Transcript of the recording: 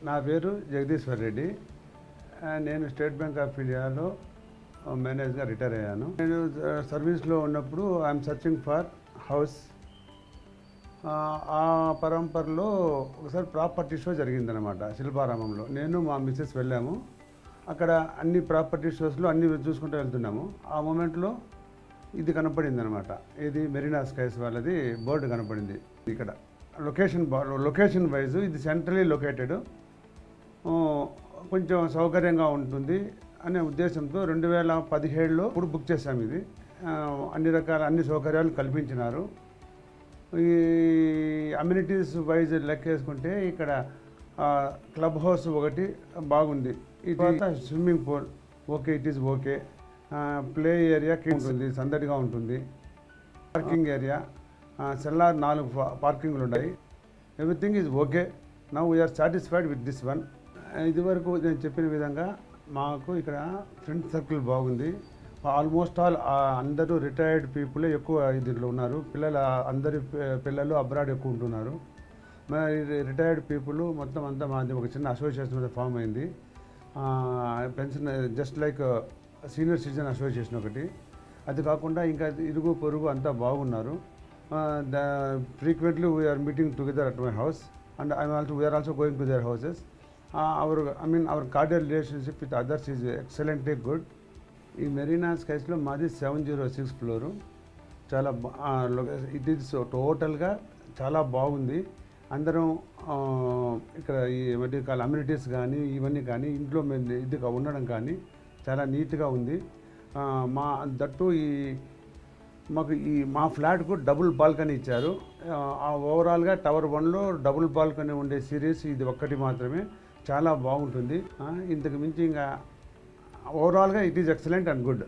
నా పేరు జగదీశ్వర్ రెడ్డి. నేను స్టేట్ బ్యాంక్ ఆఫ్ ఇండియాలో మేనేజర్గా రిటైర్ అయ్యాను. నేను సర్వీస్లో ఉన్నప్పుడు ఐఎమ్ సర్చింగ్ ఫర్ హౌస్. ఆ పరంపరలో ఒకసారి ప్రాపర్టీ షో జరిగిందనమాట శిల్పారామంలో. నేను మా మిస్సెస్ వెళ్ళాము. అక్కడ అన్ని ప్రాపర్టీ షోస్లో అన్ని చూసుకుంటూ వెళ్తున్నాము. ఆ మూమెంట్లో ఇది కనపడింది అనమాట. ఇది మెరీనా స్కైస్ వాళ్ళది బోర్డు కనపడింది. ఇక్కడ లొకేషన్ వైజ్ ఇది సెంట్రలీ లొకేటెడ్, కొంచెం సౌకర్యంగా ఉంటుంది అనే ఉద్దేశంతో 2017లో ఇప్పుడు బుక్ చేశాము. ఇది అన్ని సౌకర్యాలు కల్పించినారు. ఈ అమ్యూనిటీస్ వైజ్ లెక్కేసుకుంటే ఇక్కడ క్లబ్ హౌస్ ఒకటి బాగుంది. ఇది swimming pool okay, it is okay. Play area ఉంటుంది, సందడిగా ఉంటుంది. పార్కింగ్ ఏరియా, సెల్లార్ 4 పార్కింగ్లు ఉన్నాయి. Everything is okay. Now we are satisfied with this one. ఇదివరకు నేను చెప్పిన విధంగా మాకు ఇక్కడ ఫ్రెండ్ సర్కిల్ బాగుంది. ఆల్మోస్ట్ ఆల్ అందరూ రిటైర్డ్ పీపులే ఎక్కువ దీంట్లో ఉన్నారు. అందరి పిల్లలు అబ్రాడ్ ఎక్కువ ఉంటున్నారు. మరి రిటైర్డ్ పీపుల్ మొత్తం అంతా మాది ఒక చిన్న అసోసియేషన్ ఫామ్ అయింది. Pension just like senior citizen association ఒకటి. అది కాకుండా ఇంకా ఇరుగు పొరుగు అంతా బాగున్నారు. Frequently we are meeting together at my house and we are also going to their houses. Our cordial relationship with others is excellently good. ఈ మెరీనా స్కైస్లో మాది 706 ఫ్లోరు. చాలా ఇట్ ఈజ్ టోటల్గా చాలా బాగుంది. అందరం ఇక్కడ ఈ అమ్యూనిటీస్ కానీ ఇవన్నీ కానీ ఇంట్లో ఇది ఉండడం కానీ చాలా నీట్గా ఉంది. మా ఫ్లాట్కు డబుల్ బాల్కనీ ఇచ్చారు. ఓవరాల్గా టవర్ 1లో డబుల్ బాల్కనీ ఉండే సిరీస్ ఇది ఒక్కటి మాత్రమే. చాలా బాగుంటుంది. ఇంతకు మించి ఇంకా ఓవరాల్గా it is excellent and good.